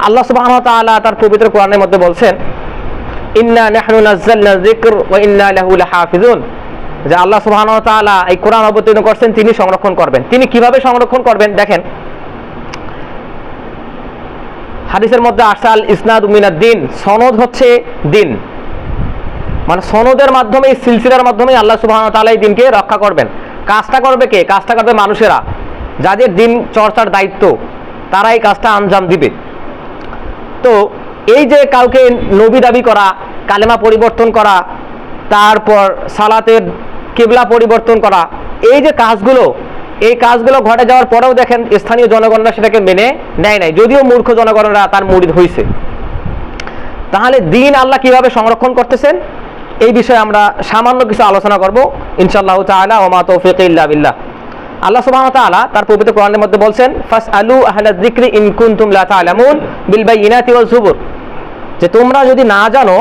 আল্লাহ সুবহানাহু ওয়া তাআলা তার পবিত্র কোরআনের মধ্যে বলছেন, ইন্না নাহনু নাযালনা যিকর ওয়া ইন্না লাহু লাহাফিজুন, যে আল্লাহ সুবহানাহু ওয়া তাআলা এই কোরআন অবতীর্ণ করছেন, তিনি সংরক্ষণ করবেন। তিনি কিভাবে সংরক্ষণ করবেন দেখেন, হাদিসের মধ্যে আসাল ইসনাদু মিনাদ-দ্বীন, সনদ হচ্ছে দিন, মানে সনদের মাধ্যমে, সিলসিলার মাধ্যমে আল্লাহ সুবহানাহু ওয়া তাআলা এই দিনকে রক্ষা করবেন। কাজটা করবে কে? কাজটা করবে মানুষেরা, যাদের দিন চর্চার দায়িত্ব, তারা এই কাজটা আঞ্জাম দিবে। তো এই যে কাউকে নবী দাবি করা, কালেমা পরিবর্তন করা, তারপর সালাতের কিবলা পরিবর্তন করা, এই যে কাজগুলো, এই কাজগুলো ঘটে যাওয়ার পরেও দেখেন স্থানীয় জনগণরা সেটাকে মেনে নেয় নাই, যদিও মূর্খ জনগণরা তার মুরিদ হয়েছে। তাহলে দিন আল্লাহ কিভাবে সংরক্ষণ করতেছেন, এই বিষয়ে আমরা সামান্য কিছু আলোচনা করব ইনশাআল্লাহ তাআলা। ওয়া মা তাওফীকি ইল্লা বিল্লাহ। আল্লাহ সুবহানাহু ওয়া তাআলা তার পবিত্র কোরআনের মধ্যে বলছেন, ফাসআলু আহলায যিকরি ইন কুনতুম লা তা'লামুন বিল বাইয়িনাতি ওয়াজ জুবুর, যে তোমরা যদি না জানো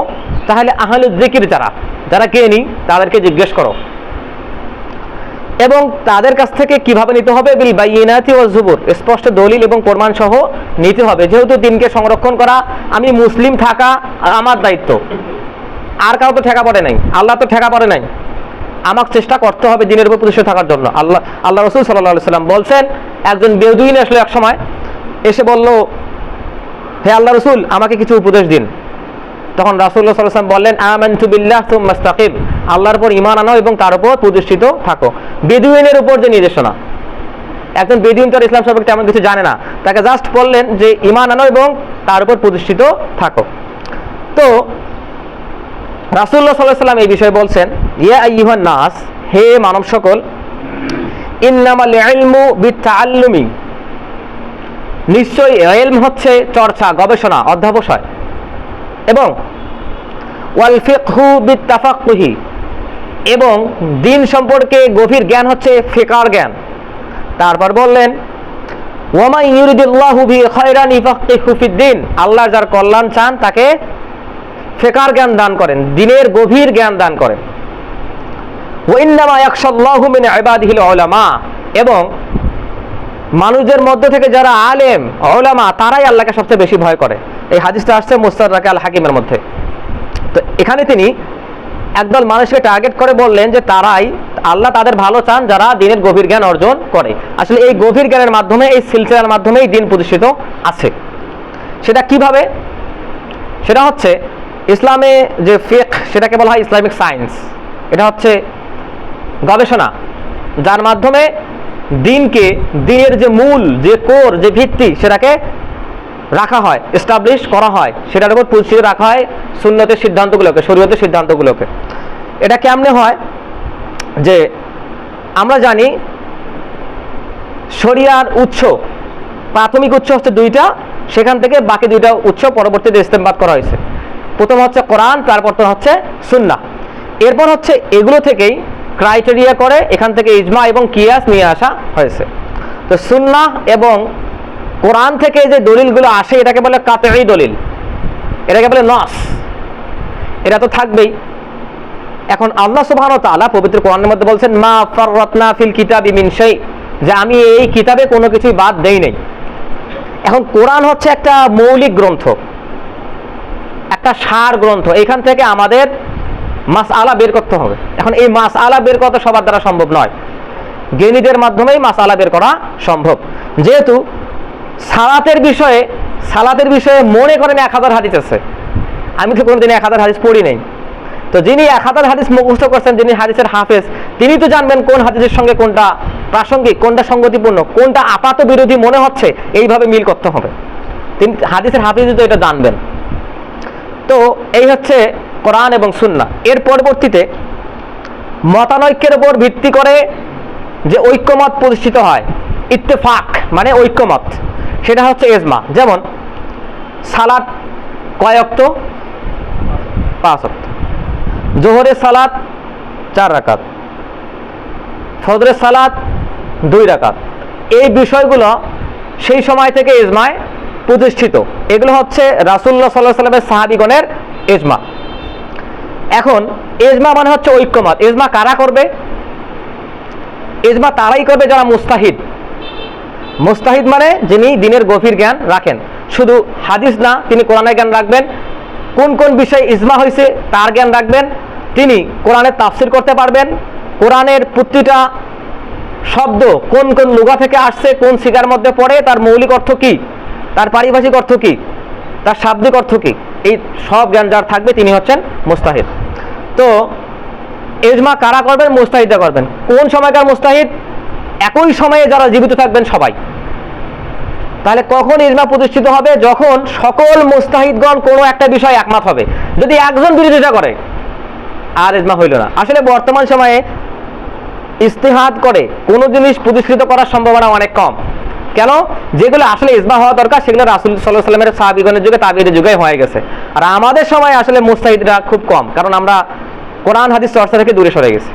তাহলে আহলুয যিকর যারা জ্ঞানী তাদেরকে জিজ্ঞেস করো, এবং তাদের কাছ থেকে কিভাবে নিতে হবে, বিল বাইয়িনাতি ওয়াজ জুবুর, স্পষ্ট দলিল এবং প্রমাণ সহ নিতে হবে। যেহেতু দিনকে সংরক্ষণ করা, আমি মুসলিম থাকা আমার দায়িত্ব, আর কাউ তো ঠেকা পড়ে নাই, আল্লাহ তো ঠেকা পড়ে নাই, আমাকে চেষ্টা করতে হবে দিনের উপর প্রতিষ্ঠিত থাকার জন্য। আল্লাহ রাসূল সাল্লাল্লাহু আলাইহি সাল্লাম বলছেন, একজন বেদুইন আসলে এক সময় এসে বলল, হে আল্লাহ রাসূল, আমাকে কিছু উপদেশ দিন। তখন রাসূলুল্লাহ সাল্লাল্লাহু আলাইহি ওয়াসাল্লাম বললেন, আমানতু বিল্লাহ সুম্মা ইসতাকিম, আল্লাহর উপর ঈমান আনো এবং তার উপর প্রতিষ্ঠিত থাকো। বেদুইনের উপর যে নির্দেশনা, একজন বেদুইন তো ইসলাম সম্পর্কে তেমন কিছু জানে না, তাকে জাস্ট বললেন যে ঈমান আনো এবং তার উপর প্রতিষ্ঠিত থাকো। তো রাসূলুল্লাহ সাল্লাল্লাহু আলাইহি ওয়াসাল্লাম এই বিষয়ে বলছেন, ইয়া আইয়ুহান নাস, হে মানব সকল, ইন্নামাল ইলমু বিত্তাআল্লুমি, নিশ্চয়ই ইলম হচ্ছে চর্চা, গবেষণা, অধ্যবসায়, এবং ওয়াল ফিকহু বিত্তাফাক্কুহি, এবং দিন সম্পর্কে গভীর জ্ঞান হচ্ছে ফিকহের জ্ঞান। তারপর বললেন, ওয়া মান ইউরিদিল্লাহু বিহি খায়রান ইফাক্কিহু ফিদ্দিন, আল্লাহ যার কল্যাণ চান তাকে ফিকহের জ্ঞান দান করেন, দিনের গভীর জ্ঞান দান করেন। ওয়া ইন্নামা ইয়াখশাল্লাহু মিন ইবাদিহিল উলামা, এবং মানুষদের মধ্য থেকে যারা আলেম উলামা, তারাই আল্লাহকে সবচেয়ে বেশি ভয় করে। এই হাদিসটা আসছে মুস্তাদরাক আল হাকিমের মধ্যে। তো এখানে তিনি একদল মানুষকে টার্গেট করে বললেন যে তারাই, আল্লাহ তাদের ভালো চান যারা দিনের গভীর জ্ঞান অর্জন করে। আসলে এই গভীর জ্ঞানের মাধ্যমে, এই সিলসিলার মাধ্যমেই দিন প্রতিষ্ঠিত আছে। সেটা কিভাবে? সেটা হচ্ছে ইসলামে যে ফিকহ, সেটাকে বলা হয় ইসলামিক সায়েন্স। এটা হচ্ছে গবেষণা, যার মাধ্যমে দিনকে, দিনের যে মূল, যে কোর, যে ভিত্তি, সেটাকে রাখা হয়, এস্টাবলিশ করা হয়, সেটার উপর প্রতিষ্ঠিত রাখা হয় সুন্নতের সিদ্ধান্তগুলোকে, শরীয়তের সিদ্ধান্তগুলোকে। এটা কেমনে হয়? যে আমরা জানি শরিয়ার উৎস, প্রাথমিক উৎস হচ্ছে দুইটা, সেখান থেকে বাকি দুইটা উৎস পরবর্তীতে ইস্তেমবাদ করা হয়েছে। প্রথম হচ্ছে কোরআন, তারপর তো হচ্ছে সুন্নাহ। এরপর হচ্ছে এগুলো থেকেই ক্রাইটেরিয়া করে এখান থেকে ইজমা এবং কিয়াস নিয়ে আসা হয়েছে। তো সুন্নাহ এবং কোরআন থেকে যে দলিলগুলো আসে, এটাকে বলে কাতঈ দলিল, এটাকে বলে নস, এটা তো থাকবেই। এখন আল্লাহ সুবহানাহু ওয়া তাআলা পবিত্র কোরআনের মধ্যে বলছেন, মা ফাররাতনা ফিল কিতাবি মিন শাই, যে আমি এই কিতাবে কোনো কিছুই বাদ দেই নাই। এখন কোরআন হচ্ছে একটা মৌলিক গ্রন্থ, একটা সার গ্রন্থ, এখান থেকে আমাদের মাসআলা বের করতে হবে। এখন এই মাসআলা বের করা সবার দ্বারা সম্ভব নয়, জ্ঞানীদের মাধ্যমেই মাসআলা বের করা সম্ভব। যেহেতু সালাতের বিষয়ে মনে করেন 1000 হাদিস আছে, আমি তো কোনোদিন 1000 হাদিস পড়ি নাই। তো যিনি 1000 হাদিস মুখস্থ করছেন, যিনি হাদিসের হাফেজ, তিনি তো জানবেন কোন হাদিসের সঙ্গে কোনটা প্রাসঙ্গিক, কোনটা সঙ্গতিপূর্ণ, কোনটা আপাত বিরোধী মনে হচ্ছে, এইভাবে মিল করতে হবে। তিনি হাদিসের হাফেজ তো এটা জানবেন। তো এই হচ্ছে কোরআন এবং সুন্নাহ। এর পরবর্তীতে মতানৈক্যের উপর ভিত্তি করে যে ঐক্যমত প্রতিষ্ঠিত হয়, ইত্তেফাক মানে ঐক্যমত, সেটা হচ্ছে ইজমা। যেমন সালাত কয় ওয়াক্ত? 5 ওয়াক্ত। জোহরের সালাত 4 রাকাত, ফজরের সালাত 2 রাকাত। এই বিষয়গুলো সেই সময় থেকে ইজমায় প্রতিষ্ঠিত। এগুলো হচ্ছে রাসূলুল্লাহ সাল্লাল্লাহু আলাইহি ওয়াসাল্লামের সাহাবীগণের ইজমা। এখন ইজমা মানে হচ্ছে ঐক্যমত। ইজমা কারা করবে? ইজমা তারাই করবে যারা মুস্তাহিদ। মুস্তাহিদ মানে যিনি দিনের গভীর জ্ঞান রাখেন। শুধু হাদিস না, তিনি কোরআনের জ্ঞান রাখবেন, কোন কোন বিষয়ে ইজমা হয়েছে তার জ্ঞান রাখবেন, তিনি কোরআনের তাফসির করতে পারবেন, কোরআনের প্রতিটা শব্দ কোন কোন লুগা থেকে আসছে, কোন সিগার মধ্যে পড়ে, তার মৌলিক অর্থ কি, তার পারিভাষিক অর্থ কি, তার শাব্দিক অর্থ কি, এই সব জ্ঞান যার থাকবে তিনি হচ্ছেন মুস্তাহিদ। তো ইজমা কারা করবেন? মুস্তাহিদরা করবেন। কোন সময়কার মুস্তাহিদ? একই সময়ে যারা জীবিত থাকবেন সবাই। তাহলে কখন ইজমা প্রতিষ্ঠিত হবে? যখন সকল মুস্তাহিদগণ কোনো একটা বিষয় একমত হবে। যদি একজন বিরোধিতা করে আর ইজমা হইল না। আসলে বর্তমান সময়ে ইজতিহাদ করে কোনো জিনিস প্রতিষ্ঠিত করার সম্ভাবনা অনেক কম। কেন? যেগুলো আসলে ইজমা হওয়া দরকার সেগুলো রাসূল সাল্লাল্লাহু আলাইহি ওয়াসাল্লামের সাহাবীগণের যুগে, তাবিঈদের যুগে হয়ে গেছে। আর আমাদের সময় আসলে মুস্তাহিদরা খুব কম, কারণ আমরা কোরআন হাদিস চর্চা থেকে দূরে সরে গেছি।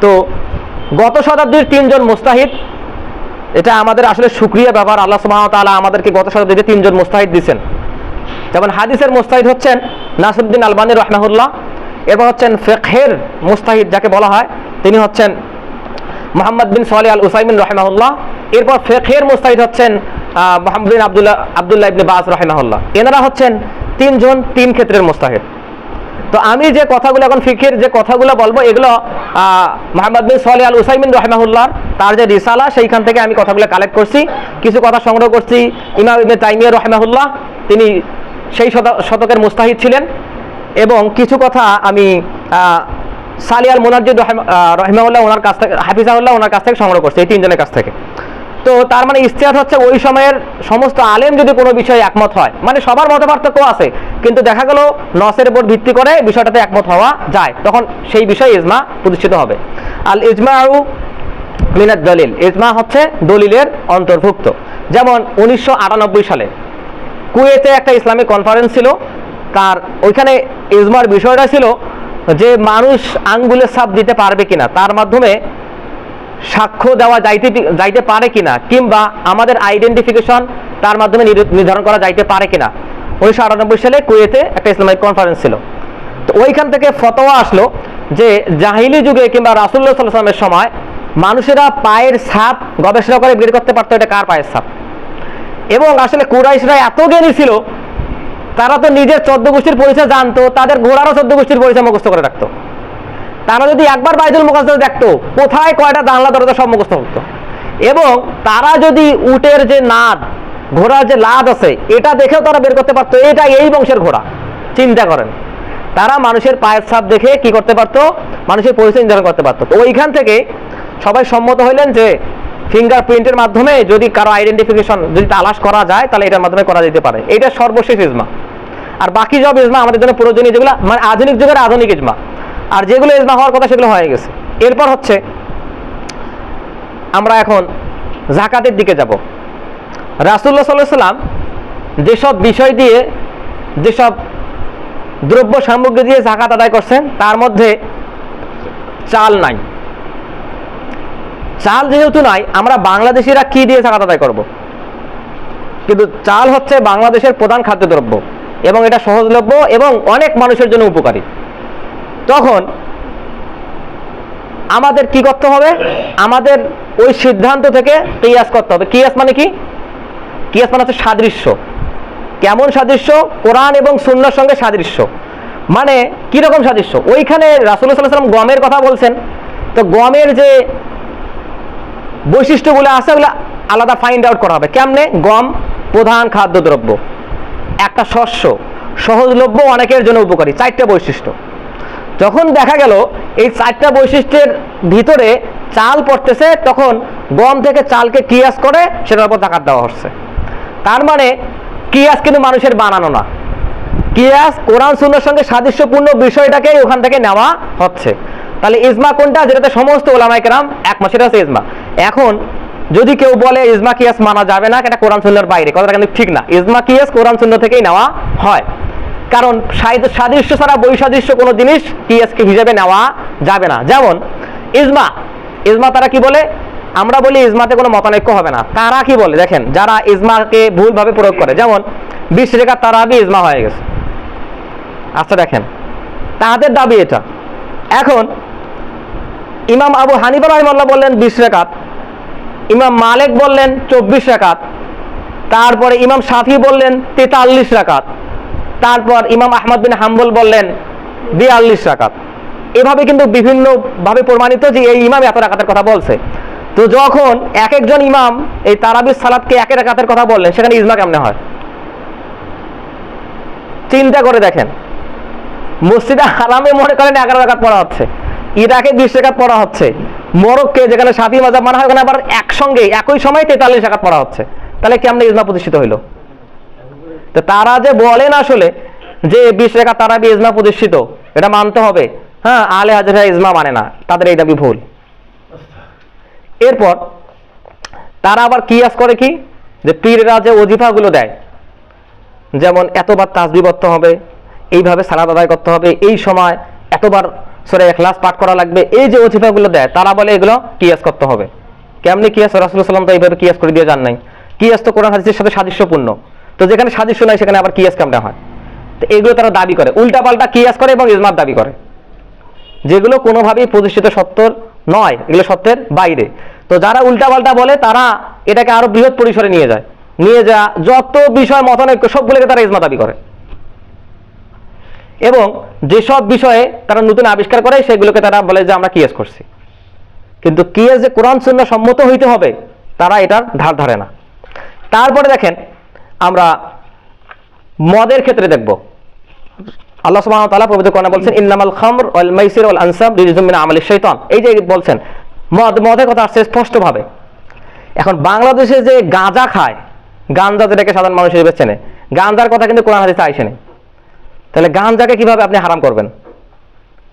তো গত শতাব্দীর 3 জন মুস্তাহিদ, এটা আমাদের আসলে শুকরিয়া ব্যাপার। আল্লাহ সুবহানাহু ওয়া তাআলা আমাদেরকে গত শতাব্দীতে 3 জন মুস্তাহিদ দিয়েছেন। যেমন হাদিসের মুস্তাহিদ হচ্ছেন নাসিরউদ্দিন আলবানী রাহিমাহুল্লাহ, এবং হচ্ছেন ফিকহের মুস্তাহিদ যাকে বলা হয় তিনি হচ্ছেন মুহাম্মদ বিন সালেহ আল উসাইমিন রাহিমাহুল্লাহ। এরপর ফিকহের মুস্তাহিদ হচ্ছেন মুহাম্মদ বিন আব্দুল্লাহ ইবনে বাজ রাহিমাহুল্লাহ। এনারা হচ্ছেন 3 জন 3 ক্ষেত্রের মুস্তাহিদ। তো আমি যে কথাগুলো এখন ফিকহের যে কথাগুলো বলবো, এগুলো মুহাম্মদ বিন সালেহ আল উসাইমিন রাহিমাহুল্লাহ তার যে রিসালা সেইখান থেকে আমি কথাগুলো কালেক্ট করছি, কিছু কথা সংগ্রহ করছি। ইমাম ইবনে তাইমিয়া রাহিমাহুল্লাহ তিনি সেই শতকের মুস্তাহিদ ছিলেন, এবং কিছু কথা আমি সালিহ আল মুনাজ্জিদ রাহিমাহুল্লাহ ওনার কাছ থেকে, হাফিজাহুল্লাহ ওনার কাছ থেকে সংগ্রহ করছি, এই 3 জনের কাছ থেকে। তো তার মানে ইজতিহাদ হচ্ছে ওই সময়ের সমস্ত আলেম যদি কোনো বিষয়ে একমত হয়, মানে সবার মত পার্থক্য আছে, কিন্তু দেখা গেল নসের উপর ভিত্তি করে বিষয়টাতে একমত হওয়া যায়, তখন সেই বিষয়ে ইজমা প্রতিষ্ঠিত হবে। আল ইজমাউ মিনাদ দলিল, ইজমা হচ্ছে দলিলের অন্তর্ভুক্ত। যেমন 1998 সালে কুয়েতে একটা ইসলামিক কনফারেন্স ছিল, তার ওইখানে ইজমার বিষয়টা ছিল যে মানুষ আঙ্গুলের ছাপ দিতে পারবে কিনা, তার মাধ্যমে সাক্ষ্য দেওয়া যাইতে পারে কিনা, কিংবা আমাদের আইডেন্টিফিকেশন তার মাধ্যমে নির্ধারণ করা যাইতে পারে কিনা। 1998 সালে কুয়েতে একটা ইসলামিক কনফারেন্স ছিল। তো ওইখান থেকে ফতোয়া আসলো যে জাহিলি যুগে কিংবা রাসূলুল্লাহ সাল্লাল্লাহু আলাইহি ওয়াসাল্লামের সময় মানুষেরা পায়ের ছাপ গবেষণা করে বের করতে পারতো এটা কার পায়ের ছাপ। এবং আসলে কুরাইশরা এত জ্ঞানী ছিল, তারা তো নিজের 14 গোষ্ঠীর পরিচয় জানতো, তাদের ঘোড়ারও 14 গোষ্ঠীর পরিচয় মুখস্থ করে রাখতো। তারা যদি একবার বাইতুল মুকাদ্দাস দেখতো কোথায় কয়টা জানলা দরজা সব মুখস্থ করতো। এবং তারা যদি উটের যে নাদ, ঘোড়ার যে লাদ আছে এটা দেখেও তারা বের করতে পারতো এটা এই বংশের ঘোড়া। চিন্তা করেন, তারা মানুষের পায়ের ছাপ দেখে কি করতে পারতো? মানুষের পরিচয় নির্ধারণ করতে পারতো। তো ওইখান থেকে সবাই সম্মত হইলেন যে ফিঙ্গারপ্রিন্টের মাধ্যমে যদি কারো আইডেন্টিফিকেশন যদি তালাশ করা যায় তাহলে এটার মাধ্যমে করা যেতে পারে। এটা সর্বশেষ ইজমা। আর বাকি সব ইজমা আমাদের জন্য প্রয়োজনীয়, যেগুলো মানে আধুনিক যুগের আধুনিক ইজমা, আর যেগুলো ইজমা হওয়ার কথা সেগুলো হয়ে গেছে। এরপর হচ্ছে আমরা এখন যাকাতের দিকে যাব। রাসূলুল্লাহ সাল্লাল্লাহু আলাইহি ওয়াসাল্লাম যেসব বিষয় দিয়ে, যেসব দ্রব্য সামগ্রী দিয়ে যাকাত আদায় করছেন তার মধ্যে চাল নাই। চাল যেহেতু নাই, আমরা বাংলাদেশিরা কি দিয়ে যাকাত আদায় করব? কিন্তু চাল হচ্ছে বাংলাদেশের প্রধান খাদ্যদ্রব্য এবং এটা সহজলভ্য এবং অনেক মানুষের জন্য উপকারী। তখন আমাদের কি করতে হবে? আমাদের ওই সিদ্ধান্ত থেকে কিয়াস করতে হবে। কিয়াস মানে কি? কিয়াস মানে হচ্ছে সাদৃশ্য। কেমন সাদৃশ্য? কোরআন এবং সুন্নাহর সঙ্গে সাদৃশ্য। মানে কিরকম সাদৃশ্য? ওইখানে রাসূলুল্লাহ সাল্লাল্লাহু আলাইহি ওয়াসাল্লাম গমের কথা বলছেন, তো গমের যে বৈশিষ্ট্যগুলো আছে ওগুলো আলাদা ফাইন্ড আউট করা হবে। কেমনে? গম প্রধান খাদ্যদ্রব্য, একটা শস্য, সহজলভ্য, অনেকের জন্য উপকারী, 4টা বৈশিষ্ট্য। যখন দেখা গেল এই 4টা বৈশিষ্ট্যের ভিতরে চাল পড়তেছে, তখন গম থেকে চালকে কিয়াস করে সেটার উপর যাকাত দেওয়া হচ্ছে। তার মানে কিয়াস কিন্তু মানুষের বানানো না, কিয়াস কোরআন সুন্নাহর সঙ্গে সাদৃশ্যপূর্ণ বিষয়টাকে ওখান থেকে নেওয়া হচ্ছে। তাহলে ইজমা কোনটা? যেটাতে সমস্ত উলামায়ে কেরাম একমত, সেটা হচ্ছে ইজমা। এখন যদি কেউ বলে ইজমা কিয়াস মানা যাবে না, এটা কোরআন সুন্নাহর বাইরে, কথাটা কিন্তু ঠিক না। ইজমা কিয়াস কোরআন সুন্নাহ থেকেই নেওয়া হয়, কারণ সাদৃশ্য ছাড়া বৈসাদৃশ্য কোনো জিনিস কিয়াসকে হিসেবে নেওয়া যাবে না। যেমন ইজমা তারা কি বলে? আমরা বলি ইজমাতে কোনো মতানৈক্য হবে না। তারা কি বলে দেখেন, যারা ইজমাকে ভুলভাবে প্রয়োগ করে, যেমন 20 রাকাত তারাবি ইজমা হয়ে গেছে। আচ্ছা দেখেন, তাদের দাবি এটা। এখন ইমাম আবু হানিফা রাহিমাহুল্লাহ বললেন 20 রাকাত, ইমাম মালিক বললেন 24 রাকাত, তারপরে ইমাম শাফি বললেন 43 রাকাত, তারপর ইমাম আহমদ বিন হাম্বল বললেন 42 রাকাত। এভাবে কিন্তু বিভিন্ন ভাবে প্রমাণিত যে এই ইমাম এত রাকাতের কথা বলছে। তো যখন এক একজন ইমাম এই তারাবির সালাতকে এক রাকাতের কথা বললেন, সেখানে ইজমা কেমনে হয়? চিন্তা করে দেখেন, মসজিদে হারামে মনে করেন 11 রাকাত পড়া হচ্ছে, ইরাকে 20 রাকাত পড়া হচ্ছে, মরক্কে যেখানে শাফি মাযহাব মানা হয় ওখানে আবার একসঙ্গে একই সময় 43 রাকাত পড়া হচ্ছে। তাহলে কেমনে ইজমা প্রতিষ্ঠিত হইল? তো তারা যে বলেন আসলে যে 20 রাকাত তারাবি ইজমা প্রতিষ্ঠিত, এটা মানতে হবে, হ্যাঁ, আলে হাদিসরা ইজমা মানে না, তাদের এই দাবি ভুল। এরপর তারা আবার কিয়াস করে কি, যে পীররা যে ওজিফাগুলো দেয়, যেমন এতবার তাসবিহ পড়তে হবে, এইভাবে সালাত আদায় করতে হবে, এই সময় এতবার সূরা ইখলাস পাঠ করা লাগবে, এই যে ওজিফাগুলো দেয়, তারা বলে এগুলো কিয়াস করতে হবে। কেমনি কিয়াস? রাসূলুল্লাহ সাল্লাল্লাহু আলাইহি ওয়াসাল্লাম তো এইভাবে কিয়াস করে দিয়ে যান নাই। কিয়াস তো কোরআন হাদিসের সাথে সাদৃশ্যপূর্ণ, তো যেখানে সাদৃশ্য নাই সেখানে আবার কিয়াস কেমনে হয়? তো এগুলো তারা দাবি করে, উল্টাপাল্টা কিয়াস করে এবং ইজমার দাবি করে, যেগুলো কোনোভাবেই প্রতিষ্ঠিত সত্য নয়, এগুলো সত্যের বাইরে। তো যারা উল্টাপাল্টা বলে তারা এটাকে আরো বৃহৎ পরিসরে নিয়ে যায়, নিয়ে যা যত বিষয় মতানৈক্য সবগুলোকে তারা ইজমা দাবি করে, এবং যেসব বিষয়ে তারা নতুন আবিষ্কার করে সেগুলোকে তারা বলে যে আমরা কিয়াস করছি। কিন্তু কিয়াস যে কোরআন সুন্নাহ সম্মত হইতে হবে, তারা এটার ধার ধারে না। তারপরে দেখেন, আমরা মদের ক্ষেত্রে দেখব, আল্লাহ সুবহানাহু ওয়া তাআলা পবিত্র কোরআনে বলছেন ইন্নামাল খামর ওয়াল মাইসির ওয়াল আনসাব রিজসুম মিন আমালিশ শাইতান। এই যে বলছেন মদের কথা আসছে স্পষ্টভাবে। এখন বাংলাদেশে যে গাঁজা খায়, গাঁজা যেটাকে সাধারণ মানুষ হিসেবে চেনে, গাঁজার কথা কিন্তু কোরআন হাদিসে আইসে নেই। তাহলে গাঁজাকে কিভাবে আপনি হারাম করবেন?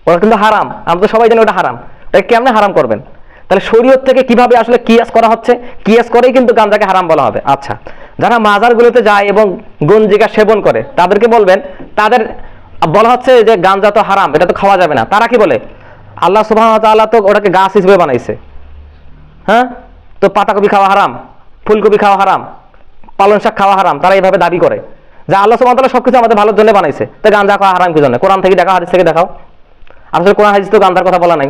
ওটা কিন্তু হারাম, আমরা তো সবাই জানি ওটা হারাম, ওটা কেমনে হারাম করবেন? তাহলে শরীয়ত থেকে কিভাবে আসলে কিয়াস করা হচ্ছে? কিয়াস করেই কিন্তু গাঁজাকে হারাম বলা হবে। আচ্ছা, যারা মাজারগুলোতে যায় এবং গঞ্জিকা সেবন করে তাদেরকে বলবেন, তাদের বলা হচ্ছে যে গাঁজা তো হারাম, এটা তো খাওয়া যাবে না। তারা কি বলে? আল্লাহ সুবহানাহু ওয়া তাআলা তো ওটাকে গাছ হিসেবে বানাইছে, হ্যাঁ, তো পাতাকপি খাওয়া হারাম, ফুলকপি খাওয়া হারাম, পালং শাক খাওয়া হারাম। তারা এইভাবে দাবি করে যে আল্লাহ সুবহানাহু ওয়া তাআলা সবকিছু আমাদের ভালোর জন্য বানাইছে, তো গাঁজা খাওয়া হারাম কি জন্য? কোরআন থেকে দেখাও, হাদিস থেকে দেখাও। আসলে কোরআন হাদিস তো গাঁজার কথা বলা নাই।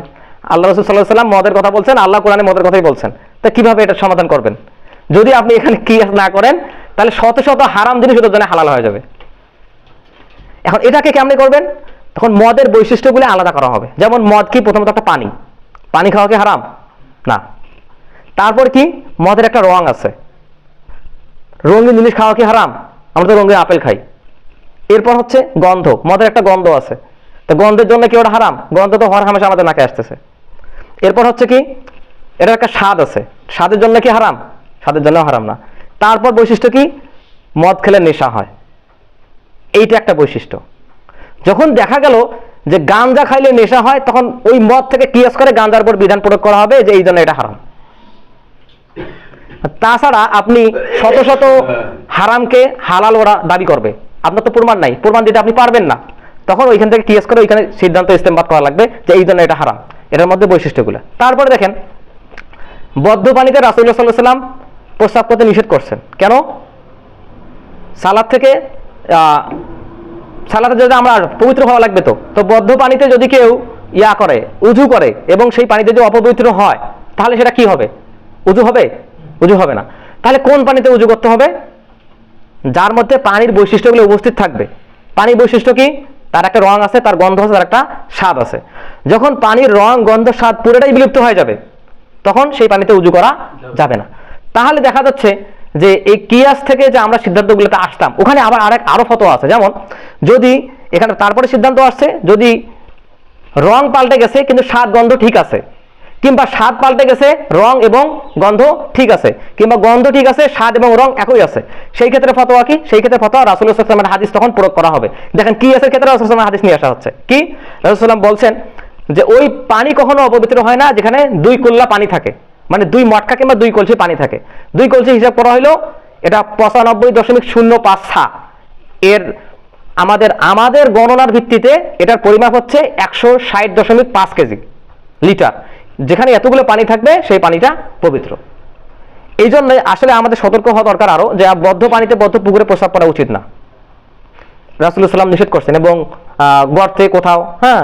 আল্লাহ রাসূল সাল্লাল্লাহু আলাইহি ওয়াসাল্লাম মদের কথা বলছেন, আল্লাহ কোরআনে মদের কথাই বলছেন। তা কিভাবে এটা সমাধান করবেন? যদি আপনি এখানে কিয়াস না করেন, তাহলে শত শত হারাম জিনিস ওদের জন্য হালাল হয়ে যাবে। এখন এটাকে কেমনে করবেন? তখন মদের বৈশিষ্ট্যগুলো আলাদা করা হবে। যেমন মদ কি? প্রথমত একটা পানি, পানি খাওয়া কি হারাম? না। তারপর কি? মদের একটা রং আছে, রঙিন জিনিস খাওয়া কি হারাম? আমরা তো রঙিন আপেল খাই। এরপর হচ্ছে গন্ধ, মদের একটা গন্ধ আছে, তো গন্ধের জন্য কি ওটা হারাম? গন্ধ তো হর হামেশা আমাদের নাকে আসতেছে। এরপর হচ্ছে কি? এটার একটা স্বাদ আছে, স্বাদের জন্য কি হারাম? স্বাদের জন্য হারাম না। তারপর বৈশিষ্ট্য কি? মদ খেলে নেশা হয়, এইটা একটা বৈশিষ্ট্য। যখন দেখা গেল যে গাঁজা খাইলে নেশা হয়, তখন ওই মদ থেকে কিয়াস করে গাঁজার উপর বিধান প্রয়োগ করা হবে যে এই জন্য এটা হারাম। তাছাড়া আপনি শত শত হারামকে হালাল ওরা দাবি করবে, আপনার তো প্রমাণ নাই, প্রমাণ দিতে আপনি পারবেন না, তখন ওইখান থেকে কিয়াস করে ওইখানে সিদ্ধান্ত ইস্তেমবাদ করা লাগবে যে এই জন্য এটা হারাম। এটার মধ্যে বৈশিষ্ট্যগুলো। তারপরে দেখেন, বদ্ধ পানিতে রাসূলুল্লাহ সাল্লাল্লাহু আলাইহি ওয়াসাল্লাম প্রস্রাব করতে নিষেধ করছেন। কেন? সালাত থেকে সালাতে যদি আমরা পবিত্র হওয়া লাগবে, তো বদ্ধ পানিতে যদি কেউ ইয়া করে, উযু করে, এবং সেই পানিতে যদি অপবিত্র হয়, তাহলে সেটা কি হবে? উযু হবে? উযু হবে না। তাহলে কোন পানিতে উযু করতে হবে? যার মধ্যে পানির বৈশিষ্ট্যগুলো উপস্থিত থাকবে। পানির বৈশিষ্ট্য কি? তার একটা রং আছে, তার গন্ধ আছে, তার একটা স্বাদ আছে। যখন পানির রং, গন্ধ, স্বাদ পুরোটাই বিলুপ্ত হয়ে যাবে, তখন সেই পানিতে উযু করা যাবে না। তাহলে দেখা যাচ্ছে যে এই কিয়াস থেকে যে আমরা সিদ্ধান্তগুলোতে আসতাম, ওখানে আবার আরো ফতোয়া আছে। যেমন যদি এখানে তারপরে সিদ্ধান্ত আসছে, যদি রং পাল্টে গেছে কিন্তু স্বাদ গন্ধ ঠিক আছে, কিংবা স্বাদ পাল্টে গেছে রং এবং গন্ধ ঠিক আছে, কিংবা গন্ধ ঠিক আছে স্বাদ এবং রং একই আছে, সেই ক্ষেত্রে ফতোয়া কি? সেই ক্ষেত্রে ফতোয়া রাসূলুল্লাহ সাল্লাল্লাহু আলাইহি ওয়াসাল্লামের হাদিস তখন প্রয়োগ করা হবে। দেখেন কিয়াসের ক্ষেত্রে রাসূলুল্লাহ সাল্লাল্লাহু আলাইহি ওয়াসাল্লামের হাদিস নিয়ে আসা হচ্ছে কি? রাসূলুল্লাহ সাল্লাল্লাহু আলাইহি ওয়াসাল্লাম বলছেন যে ওই পানি কখনো অপবিত্র হয় না যেখানে 2 কুল্লা পানি থাকে, মানে 2 মটকা কিংবা 2 কলসি পানি থাকে। 2 কলসি হিসাব করা হলো এটা 95.05 সা। এর আমাদের গণনার ভিত্তিতে এটার পরিমাপ হচ্ছে 160.5 কেজি লিটার। যেখানে এতগুলো পানি থাকবে সেই পানিটা পবিত্র। এই জন্য আসলে আমাদের সতর্ক হওয়া দরকার আরো, যে বদ্ধ পানিতে, বদ্ধ পুকুরে প্রস্রাব করা উচিত না। রাসূলুল্লাহ সাল্লাল্লাহু আলাইহি ওয়াসাল্লাম নিষেধ করছেন। এবং গর্তে কোথাও, হ্যাঁ,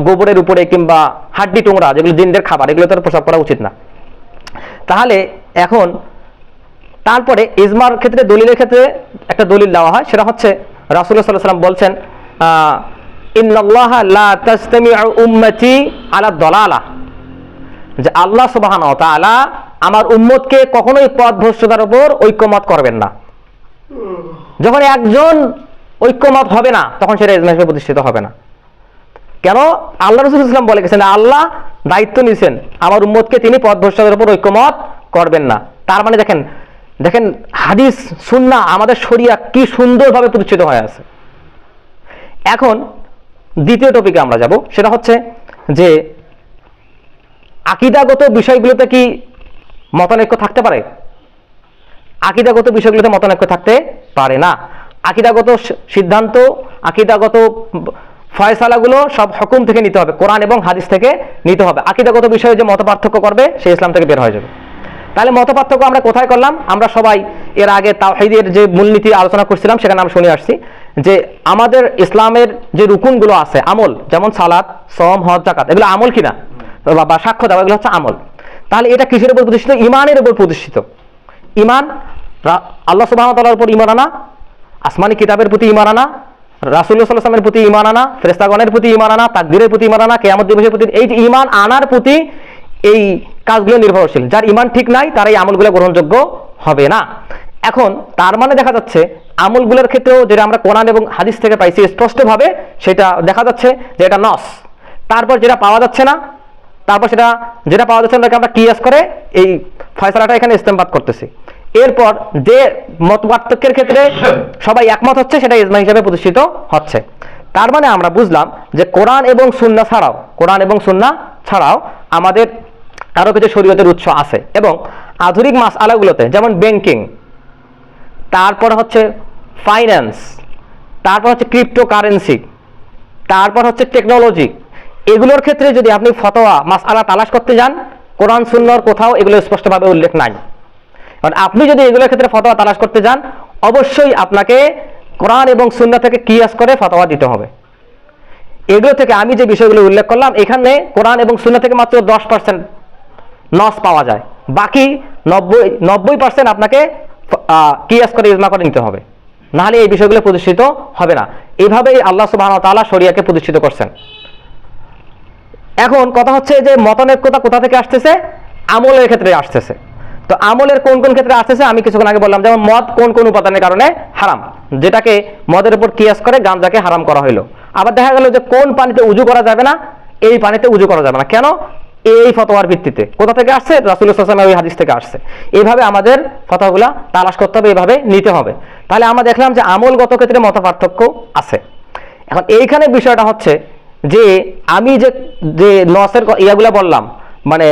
গোবরের উপরে কিংবা হাড্ডি টোংরা, যেগুলো জিনদের খাবার, এগুলো তো প্রস্রাব করা উচিত না। তাহলে এখন তারপরে ইজমার ক্ষেত্রে, দলিলের ক্ষেত্রে একটা দলিল দেওয়া হয়, সেটা হচ্ছে রাসূলুল্লাহ সাল্লাল্লাহু আলাইহি ওয়াসাল্লাম বলছেন ইন্নাল্লাহা লা তাজতামিউ উম্মতি আলা দালালাহ, যে আল্লাহ সুবহানাহু ওয়া তাআলা আমার উম্মতকে কখনোই পথভ্রষ্টতার উপর ঐক্যমত করবেন না। যখন একজন ঐক্যমত হবে না তখন সেটা ইজমা হিসেবে প্রতিষ্ঠিত হবে না। কেন? আল্লাহ রাসূল সাল্লাল্লাহু আলাইহি ওয়াসাল্লাম বলে গেছেন, আল্লাহ দায়িত্ব নিয়েছেন আমার উম্মতকে তিনি পথভ্রষ্টতার উপর ঐক্যমত করবেন না। তার মানে দেখেন দেখেন হাদিস সুন্নাহ আমাদের শরিয়া কি সুন্দরভাবে প্রতিষ্ঠিত হয়ে আছে। এখন দ্বিতীয় টপিকে আমরা যাব, সেটা হচ্ছে যে আকীদাগত বিষয়গুলোতে কি মতানৈক্য থাকতে পারে? আকীদাগত বিষয়গুলোতে মতানৈক্য থাকতে পারে না। আকীদাগত সিদ্ধান্ত, আকীদাগত ফয়সালাগুলো সব হুকুম থেকে নিতে হবে, কোরআন এবং হাদিস থেকে নিতে হবে। আকীদাগত বিষয়ে যে মত পার্থক্য করবে সে ইসলাম থেকে বের হয়ে যাবে। তাহলে মত পার্থক্য আমরা কোথায় করলাম? আমরা সবাই এর আগে তাওহীদের যে মূলনীতি আলোচনা করছিলাম সেখানে আমরা শুনে আসছি যে আমাদের ইসলামের যে রুকুনগুলো আছে আমল, যেমন সালাত, সওম, হজ, যাকাত, এগুলো আমল কিনা বা সাক্ষ্য দেওয়া, এগুলো হচ্ছে আমল। তাহলে এটা কিসের উপর প্রতিষ্ঠিত? ঈমানের উপর প্রতিষ্ঠিত। ঈমান, আল্লাহ সুবহানাহু ওয়া তাআলার উপর ঈমান আনা, আসমানি কিতাবের প্রতি ঈমান আনা, রাসূলুল্লাহ সাল্লাল্লাহু আলাইহি ওয়াসাল্লামের প্রতি ঈমান আনা, ফেরেশতাগণের প্রতি ঈমান আনা, তাকদীরের প্রতি ঈমান আনা, কিয়ামত দিবসের প্রতি, এই যে ঈমান আনার প্রতি এই কাজগুলো নির্ভরশীল। যার ঈমান ঠিক নাই তার এই আমলগুলো গ্রহণযোগ্য হবে না। এখন তার মানে দেখা যাচ্ছে আমলগুলোর ক্ষেত্রেও যেটা আমরা কোরআন এবং হাদিস থেকে পাইছি স্পষ্টভাবে, সেটা দেখা যাচ্ছে যে এটা নস। তারপর যেটা পাওয়া যাচ্ছে না, তারপর যেটা পাওয়া যাচ্ছে না তাকে আমরা কিয়াস করে এই ফয়সালাটা এখানে ইস্তেমবাদ করতেছি। এরপর যে মত পার্থক্যের ক্ষেত্রে সবাই একমত হচ্ছে সেটা ইজমা হিসেবে প্রতিষ্ঠিত হচ্ছে। তার মানে আমরা বুঝলাম যে কোরআন এবং সুন্নাহ ছাড়াও আমাদের আরো কিছু শরীয়তের উৎস আছে, এবং আধুনিক মাসআলাগুলোতে যেমন ব্যাংকিং, তারপর হচ্ছে ফাইন্যান্স, তারপর হচ্ছে ক্রিপ্টোকারেন্সি, তারপর হচ্ছে টেকনোলজি, এগুলোর ক্ষেত্রে যদি আপনি ফতোয়া মাসআলা তালাশ করতে যান, কোরআন সুন্নাহর কোথাও এগুলো স্পষ্টভাবে উল্লেখ নাই। কারণ আপনি যদি এগুলোর ক্ষেত্রে ফতোয়া তালাশ করতে যান, অবশ্যই আপনাকে কোরআন এবং সুন্নাহ থেকে কিয়াস করে ফতোয়া দিতে হবে। এগুলো থেকে আমি যে বিষয়গুলো উল্লেখ করলাম, এখানে কোরআন এবং সুন্নাহ থেকে মাত্র 10% নস পাওয়া যায়, বাকি 90% আপনাকে কিয়াস করে ইজমা করে নিতে হবে, নাহলে এই বিষয়গুলো প্রতিষ্ঠিত হবে না। এইভাবেই আল্লাহ সুবহানাহু ওয়া তাআলা শরিয়াকে প্রতিষ্ঠিত করছেন। এখন কথা হচ্ছে যে মতানৈক্যতা কোথা থেকে আসতেছে? আমলের ক্ষেত্রে আসতেছে। তো আমলের কোন কোন ক্ষেত্রে আসতেছে আমি কিছুক্ষণ আগে বললাম, যেমন মদ কোন কোন উপাদানের কারণে হারাম, যেটাকে মদের উপর কিয়াস করে গাঁজাকে হারাম করা হইলো। আবার দেখা গেল যে কোন পানিতে উযু করা যাবে না, এই পানিতে উযু করা যাবে না, কেন? এই ফতোয়ার ভিত্তিতে। কোথা থেকে আসছে? রাসূলুল্লাহ সাল্লাল্লাহু আলাইহি ওয়াসাল্লামের ওই হাদিস থেকে আসছে। এইভাবে আমাদের ফতোয়াগুলা তালাশ করতে হবে, এইভাবে নিতে হবে। তাহলে আমরা দেখলাম যে আমলগত ক্ষেত্রে মত পার্থক্য আছে। এখন এইখানে বিষয়টা হচ্ছে যে আমি যে নসের ইয়াগুলা বললাম, মানে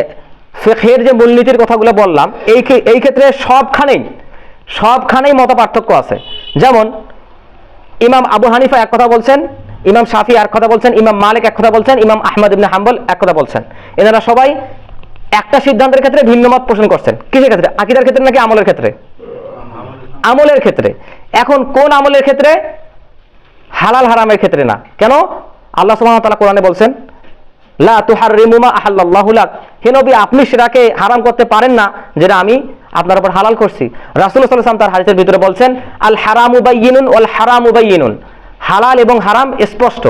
ফিকহের যে মূলনীতির কথাগুলো বললাম, এই ক্ষেত্রে সবখানেই মত পার্থক্য আছে। যেমন ইমাম আবু হানিফা এক কথা বলছেন, ইমাম শাফি এক কথা বলছেন, ইমাম মালিক এক কথা বলছেন, ইমাম আহমদ ইবনে হাম্বল এক কথা বলছেন। এনারা সবাই একটা সিদ্ধান্তের ক্ষেত্রে ভিন্ন মত পোষণ করছেন। কিসের ক্ষেত্রে? আকীদার ক্ষেত্রে নাকি আমলের ক্ষেত্রে? আমলের ক্ষেত্রে। এখন কোন আমলের ক্ষেত্রে? হালাল হারামের ক্ষেত্রে না। কেন? আল্লাহ সুবহানাহু ওয়া তাআলা কোরআনে বলছেন, লা তুহাররিমু মা আহাল্লাল্লাহু লাক, হে নবী আপনি সেটাকে হারাম করতে পারেন না যেটা আমি আপনার উপর হালাল করছি। রাসূলুল্লাহ সাল্লাল্লাহু আলাইহি ওয়াসাল্লাম তার হাদিসের ভিতরে বলছেন, আল হারামু বাইয়িনুন ওয়াল হারামু বাইয়িনুন, হালাল এবং হারাম স্পষ্ট।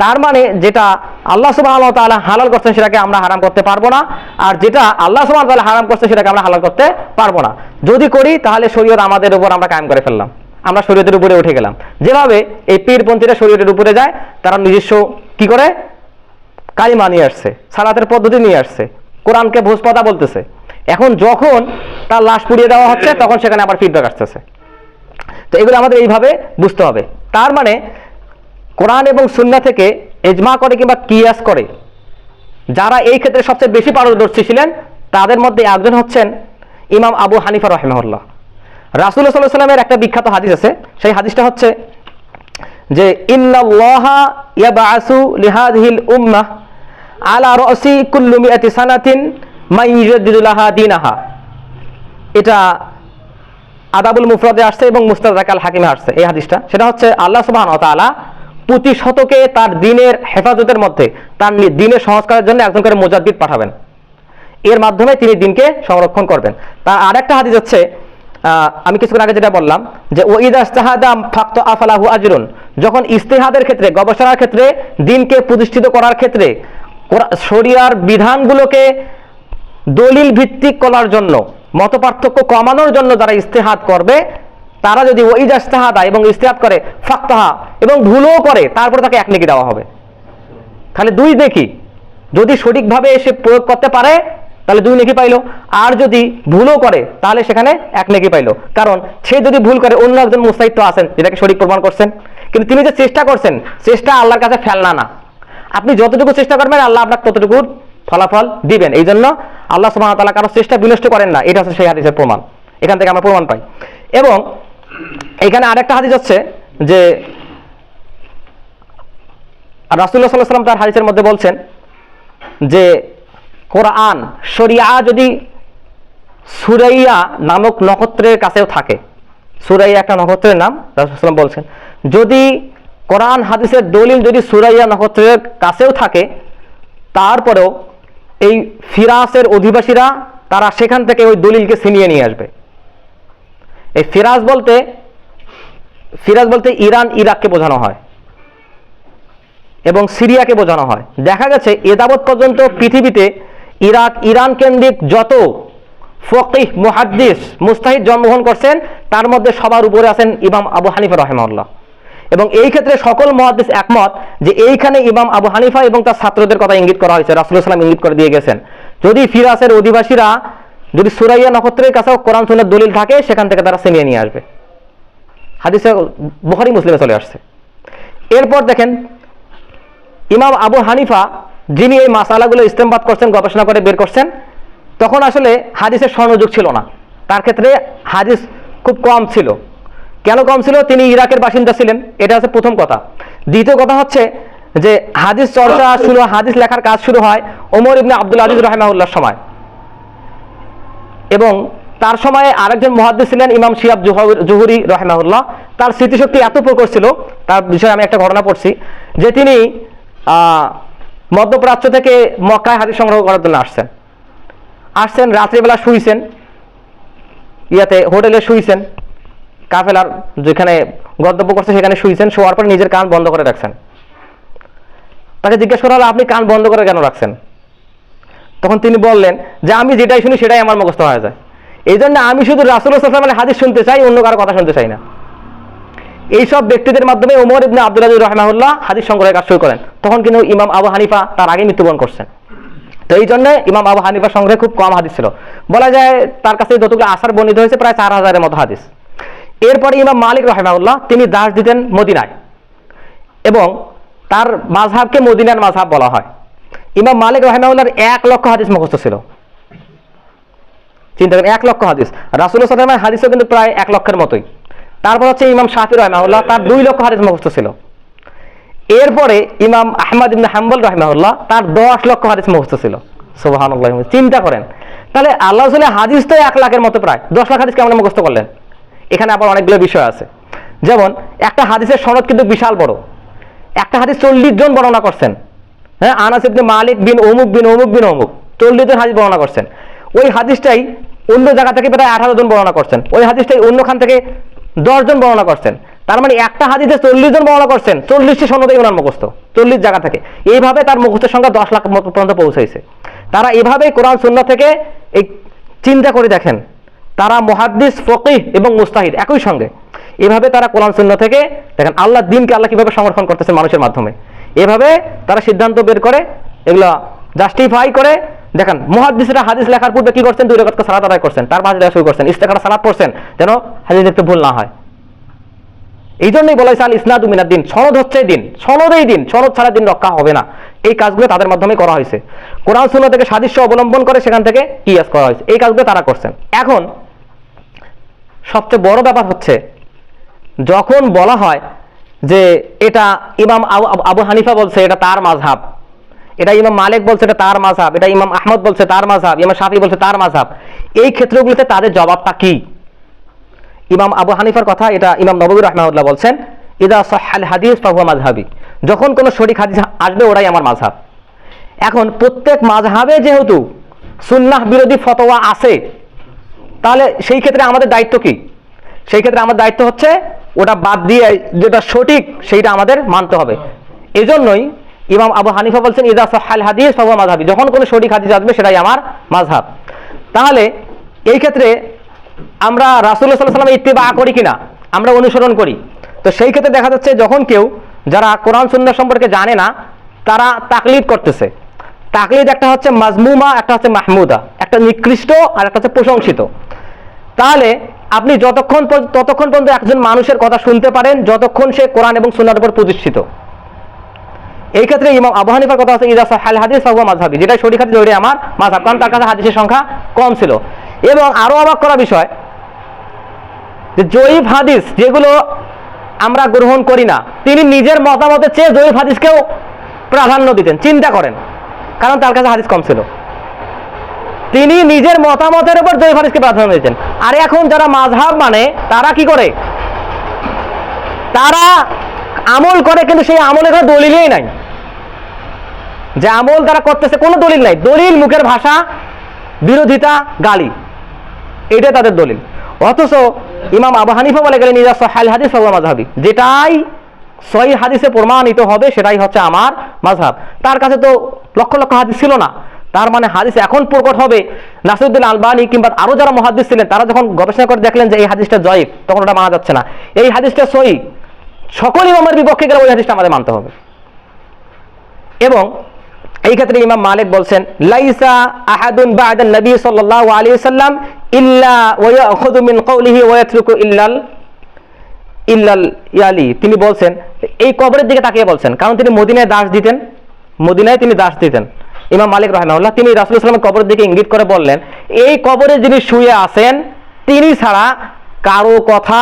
তার মানে যেটা আল্লাহ সুবহানাহু ওয়া তাআলা হালাল করছেন সেটাকে আমরা হারাম করতে পারবো না, আর যেটা আল্লাহ সুবহানাহু ওয়া তাআলা হারাম করছেন সেটাকে আমরা হালাল করতে পারবো না। যদি করি তাহলে শরীয়ত আমাদের উপর আমরা কায়েম করে ফেললাম, আমরা শরীয়তের উপরে উঠে গেলাম। যেভাবে এই পীরপন্থীরা শরীয়তের উপরে যায়, তারা নিজস্ব কি করে কালিমা নিয়ে আসছে, সালাতের পদ্ধতি নিয়ে আসছে, কোরআনকে ভোজপাতা বলতেছে। এখন যখন তার লাশ পুড়িয়ে দেওয়া হচ্ছে তখন সেখানে আবার ফিডব্যাক আসতেছে। তো এগুলো আমাদের এইভাবে বুঝতে হবে। তার মানে কোরআন এবং সুন্নাহ থেকে ইজমা করে কিংবা কিয়াস করে যারা এই ক্ষেত্রে সবচেয়ে বেশি পারদর্শী ছিলেন, তাদের মধ্যে একজন হচ্ছেন ইমাম আবু হানিফা রাহিমাহুল্লাহ। রাসূলুল্লাহ সাল্লাল্লাহু আলাইহি ওয়াসাল্লামের একটা বিখ্যাত হাদিস আছে, সেই হাদিসটা হচ্ছে যে ইন্নাল্লাহা ইয়াবআসু লিহাযিহিল উম্মাহ আলা রাসি কুল্লি মিআতি সানাতিন মান ইউজাদ্দিদু লাহা দীনাহা। এটা আদাবুল মুফরাদে আসছে এবং মুস্তাদরাক আল হাকিমে আসছে এই হাদিসটা। সেটা হচ্ছে আল্লাহ সুবহানাহু ওয়া তাআলা প্রতি শতকে তার দ্বীনের হেফাজতের মধ্যে, তার দ্বীনের সংস্কারের জন্য একজন করে মুজাদ্দিদ পাঠাবেন, এর মাধ্যমে তিনি দ্বীনকে সংরক্ষণ করবেন। তার আরেকটা হাদিস হচ্ছে আমি কিছুক্ষণ আগে যেটা বললাম যে ওইদা ইজতাহাদা ফাক্ত আফালাহু আজরুন, যখন ইজতিহাদের ক্ষেত্রে, গবেষণার ক্ষেত্রে, দিনকে প্রতিষ্ঠিত করার ক্ষেত্রে শরিয়ার বিধানগুলোকে দলিল ভিত্তিক করার জন্য, মতপার্থক্য কমানোর জন্য যারা ইজতিহাদ করবে, তারা যদি ওইদা ইজতাহাদা এবং ইজতিহাদ করে ফাক্তাহা এবং ভুলও করে, তারপরে তাকে এক নেকি দেওয়া হবে। খালি দুই নেকি, যদি সঠিকভাবে এসে প্রয়োগ করতে পারে তাহলে দুই নেকি পাইলো, আর যদি ভুলও করে তাহলে সেখানে এক নেকি পাইলো। কারণ সে যদি ভুল করে, অন্য একজন মুস্তাহিদ তো আছেন যেটাকে সঠিক প্রমাণ করছেন, কিন্তু তিনি যে চেষ্টা করছেন, চেষ্টা আল্লাহর কাছে ফেলনা না। আপনি যতটুকু চেষ্টা করবেন আল্লাহ আপনাকে ততটুকু ফলাফল দিবেন। এই জন্য আল্লাহ সুবহানাহু ওয়া তাআলা কারো চেষ্টা বিনষ্ট করেন না, এটা হচ্ছে সেই হাদিসের প্রমাণ। এখান থেকে আমরা প্রমাণ পাই। এবং এখানে আরেকটা হাদিস হচ্ছে যে রাসূলুল্লাহ সাল্লাল্লাহু আলাইহি ওয়াসাল্লাম তার হাদিসের মধ্যে বলছেন যে কোরআন, শরিয়া যদি সুরাইয়া নামক নক্ষত্রের কাছেও থাকে, সুরাইয়া একটা নক্ষত্রের নাম, রাসূলুল্লাহ সাল্লাল্লাহু আলাইহি ওয়াসাল্লাম বলছেন যদি কোরআন হাদিসের দলিল যদি সুরাইয়া নক্ষত্রের কাছেও থাকে, তারপরেও এই ফিরাসের অধিবাসীরা তারা সেখান থেকে ওই দলিলকে ছিনিয়ে নিয়ে আসবে। এই ফিরাস বলতে ইরান ইরাককে বোঝানো হয় এবং সিরিয়াকে বোঝানো হয়। দেখা গেছে এ যাবৎ পর্যন্ত পৃথিবীতে ইরান কেন্দ্রিক যত ফকিহ, মুহাদ্দিস, মুস্তাহিদ জন্মগ্রহণ করছেন, তার মধ্যে সবার উপরে আছেন ইমাম আবু হানিফা রাহিমাহুল্লাহ। এবং এই ক্ষেত্রে সকল মুহাদ্দিস একমত যে এইখানে ইমাম আবু হানিফা এবং তার ছাত্রদের কথা ইঙ্গিত করা হয়েছে। রাসূলুল্লাহ সাল্লাল্লাহু আলাইহি ওয়াসাল্লাম ইঙ্গিত করে দিয়ে গেছেন যদি ফিরাসের অধিবাসীরা যদি সুরাইয়া নক্ষত্রের কাছেও কোরআন সুন্নাহর দলিল থাকে, সেখান থেকে তারা ছিনিয়ে নিয়ে আসবে। হাদিসে বুখারী মুসলিমে চলে আসছে। এরপর দেখেন ইমাম আবু হানিফা যিনি এই মাসালাগুলো ইস্তেমবাদ করছেন, গবেষণা করে বের করছেন, তখন আসলে হাদিসের স্বর্ণযুগ ছিল না। তার ক্ষেত্রে হাদিস খুব কম ছিল। কেন কম ছিল? তিনি ইরাকের বাসিন্দা ছিলেন, এটা হচ্ছে প্রথম কথা। দ্বিতীয় কথা হচ্ছে যে হাদিস চর্চা শুরু, হাদিস লেখার কাজ শুরু হয় ওমর ইবনে আব্দুল আজিজ রাহিমাহুল্লাহর সময়। এবং তার সময়ে আরেকজন মুহাদ্দিস ছিলেন ইমাম শিহাব জুহরি রাহিমাহুল্লাহ। তার স্মৃতিশক্তি এত প্রখর ছিল, তার বিষয়ে আমি একটা ঘটনা পড়ছি, যে তিনি মধ্যপ্রাচ্য থেকে মক্কায় হাদিস সংগ্রহ করার জন্য আসছেন রাত্রিবেলা শুইছেন, হোটেলে শুইছেন, কাফেলার যেখানে গন্তব্য করছে সেখানে শুইছেন। শোয়ার পর নিজের কান বন্ধ করে রাখছেন। তাকে জিজ্ঞেস করা হলো আপনি কান বন্ধ করে কেন রাখছেন? তখন তিনি বললেন যে আমি যেটাই শুনি সেটাই আমার মুখস্থ হয়ে যায়, এই জন্য আমি শুধু রাসূলুল্লাহ সাল্লাল্লাহু আলাইহি ওয়াসাল্লামের হাদিস শুনতে চাই, অন্য কারো কথা শুনতে চাই না। এইসব ব্যক্তিদের মাধ্যমে ওমর ইবনে আব্দুল আজিজ রাহিমাহুল্লাহ হাদিস সংগ্রহের কাজ শুরু করেন। তখন কিন্তু ইমাম আবু হানিফা তার আগে মৃত্যুবরণ করছেন। তো এই জন্য ইমাম আবু হানিফার সংগ্রহে খুব কম হাদিস ছিল। বলা যায় তার কাছে যতগুলো আসার বর্ণিত হয়েছে প্রায় 4000-এর মতো হাদিস। এরপরে ইমাম মালিক রাহিমাহুল্লাহ তিনি দাস দিতেন মদিনায়, এবং তার মাযহাবকে মদিনার মাযহাব বলা হয়। ইমাম মালিক রাহিমাহুল্লাহর 1 লক্ষ হাদিস মুখস্থ ছিল। চিন্তা করেন, 1 লক্ষ হাদিস। রাসূলুল্লাহ সাল্লাল্লাহু আলাইহি ওয়াসাল্লামের হাদিসও কিন্তু প্রায় 1 লক্ষের মতোই। তারপর হচ্ছে ইমাম শাফিঈ রাহিমাহুল্লাহ, তার 2 লক্ষ হাদিস মুখস্থ ছিল। এরপরে ইমাম আহমদ ইবনে হাম্বল রাহিমাহুল্লাহ, তার 10 লক্ষ হাদিস মুখস্থ ছিল। সুবহানাল্লাহ। চিন্তা করেন, তাহলে আল্লাহ রাসূলের হাদিস তো 1 লাখের মতো, প্রায় 10 লাখ হাদিস কেমন মুখস্থ করলেন? এখানে আবার অনেকগুলো বিষয় আছে। যেমন একটা হাদিসের সনদ কিন্তু বিশাল বড়। একটা হাদিস 40 জন বর্ণনা করছেন। হ্যাঁ, আনাস ইবনে মালিক বিন অমুক বিন অমুক বিন অমুক 40 জন হাদিস বর্ণনা করছেন। ওই হাদিসটাই অন্য জায়গা থেকে প্রায় 18 জন বর্ণনা করছেন। ওই হাদিসটাই অন্যখান থেকে 10 জন বর্ণনা করছেন। তার মানে একটা হাদিসে 40 জন বর্ণনা করছেন, 40টি সনদেই ওনার মুখস্থ, 40 জায়গা থেকে। এইভাবে তার মুখস্থের সংখ্যা 10 লাখ পর্যন্ত পৌঁছেছে। তারা এভাবেই কোরআন সুন্নাহ থেকে, এই চিন্তা করে দেখেন, তারা মুহাদ্দিস, ফকিহ এবং মুস্তাহিদ একই সঙ্গে, এভাবে তারা কোরআন সুন্নাহ থেকে দেখেন আল্লাহর দ্বীনকে আল্লাহ কিভাবে সংরক্ষণ করতেছেন মানুষের মাধ্যমে, এভাবে তারা সিদ্ধান্ত বের করে, এগুলা জাস্টিফাই করে। দেখেন মুহাদ্দিসরা হাদিস লেখার পূর্বে কি করছেন? 2 রাকাত সালাত আদায় করছেন, তারপর হাদিস লেখা শুরু করছেন, ইস্তেখারা সালাত পড়ছেন যেন হাদিস দেখতে ভুল না হয়। এই জন্যই বলা হয়েছে আল ইসনাদু মিনাদ দ্বীন, সনদ হচ্ছে দিন, সনদেই দিন, সনদ ছাড়া দিন রক্ষা হবে না। এই কাজগুলো তাদের মাধ্যমে করা হয়েছে। কোরআন সুন্নাহ থেকে সাদৃশ্য অবলম্বন করে সেখান থেকে কিয়াস করা হয়েছে। এই কাজগুলো তারা করছেন। এখন সবচেয়ে বড় ব্যাপার হচ্ছে যখন বলা হয় যে এটা ইমাম আবু হানিফা বলছে এটা তার মাযহাব, এটা ইমাম মালিক বলছে এটা তার মাযহাব, এটা ইমাম আহমদ বলছে তার মাযহাব, ইমাম শাফিঈ বলছে তার মাযহাব, এই ক্ষেত্রগুলোতে তাদের জবাবটা কি? ইমাম আবু হানিফার কথা এটা ইমাম নববী রাহিমাহুল্লাহ বলছেন, ইদা সাহহাল হাদিস ফাহুয়া মাযহাবি, যখন কোনো সঠিক হাদিস আসবে ওরাই আমার মাযহাব। এখন প্রত্যেক মাযহাবে যেহেতু সুন্নাহ বিরোধী ফতোয়া আছে, তাহলে সেই ক্ষেত্রে আমাদের দায়িত্ব কি? সেই ক্ষেত্রে আমার দায়িত্ব হচ্ছে ওটা বাদ দিয়ে যেটা সঠিক সেইটা আমাদের মানতে হবে। এজন্যই ইমাম আবু হানিফা বলছেন ইদা সাহাল হাদিস ফাহুয়া মাযহাবি, যখন কোনো সঠিক হাদিস আসবে সেটাই আমার মাযহাব। তাহলে এই ক্ষেত্রে আমরা রাসূলুল্লাহ সাল্লাল্লাহু আলাইহি ওয়াসাল্লামের ইত্তিবা করি কিনা, আমরা অনুসরণ করি। তো সেই ক্ষেত্রে দেখা যাচ্ছে যখন কেউ যারা কোরআন সুন্নাহ সম্পর্কে জানে না তারা তাকলিদ করতেছে। তাকলিদ একটা হচ্ছে মাজমুমা, একটা হচ্ছে মাহমুদা, একটা নিকৃষ্ট আর একটা হচ্ছে প্রশংসিত। তাহলে আপনি ততক্ষণ পর্যন্ত একজন মানুষের কথা শুনতে পারেন যতক্ষণ সে কোরআন এবং সুন্নাহর উপর প্রতিষ্ঠিত। এই ক্ষেত্রে ইমাম আবু হানিফার কথা হচ্ছে ইদা সাহাল হাদিস ফাহুয়া মাযহাবি, যেটা সঠিক হাদিস ওইটাই আমার মাযহাব, কারণ তার কাছে হাদিসের সংখ্যা কম ছিল। এবং আরো অবাক করা বিষয় যে জয়ীফ হাদিস যেগুলো আমরা গ্রহণ করি না, তিনি নিজের মতামতের চেয়ে জয়ীফ হাদিসকেও প্রাধান্য দিতেন। চিন্তা করেন, কারণ তার কাছে হাদিস কম ছিল, তিনি নিজের মতামতের উপর জয়ীফ হাদিসকে প্রাধান্য দিতেন। আর এখন যারা মাযহাব মানে তারা কি করে? তারা আমল করে, কিন্তু সেই আমলের কোনো দলিলই নাই। যে আমল তারা করতেছে কোনো দলিল নাই, দলিল মুখের ভাষা, বিরোধিতা, গালি, এটাই তাদের দলিল। অথচ ইমাম আবু হানিফা বলে গেলেন ইদা সাহাল হাদিস ফাহুয়া মাযহাবি, যেটাই সহিহ হাদিসে প্রমাণিত হবে সেটাই হচ্ছে আমার মাযহাব। তার কাছে তো লক্ষ লক্ষ হাদিস ছিল না, তার মানে হাদিস এখন প্রকট হবে। নাসিরুদ্দিন আলবানী কিংবা আরো যারা মুহাদ্দিস ছিলেন তারা যখন গবেষণা করে দেখলেন যে এই হাদিসটা জয়ীফ, তখন ওটা মানা যাচ্ছে না। এই হাদিসটা সহিহ, সকল ইমামের বিপক্ষে গেলে ওই হাদিসটা আমাদের মানতে হবে। এবং এই ক্ষেত্রে ইমাম মালিক বলছেন লাইসা আহাদুন বা'দান নবী সাল্লাল্লাহু আলাইহি ওয়াসাল্লাম ইল্লা ওয়া ইয়াখুযু মিন কওলিহি ওয়া ইয়াতরুকু ইল্লাল ইয়ালি। তিনি বলছেন এই কবরের দিকে তাকিয়ে বলছেন, কারণ তিনি মদিনায় দাস দিতেন, মদিনায় তিনি দাস দিতেন। ইমাম মালিক রাহিমাহুল্লাহ তিনি রাসূলুল্লাহ সাল্লাল্লাহু আলাইহি ওয়াসাল্লামের কবরের দিকে ইঙ্গিত করে বললেন এই কবরে যিনি শুয়ে আছেন তিনি ছাড়া কারো কথা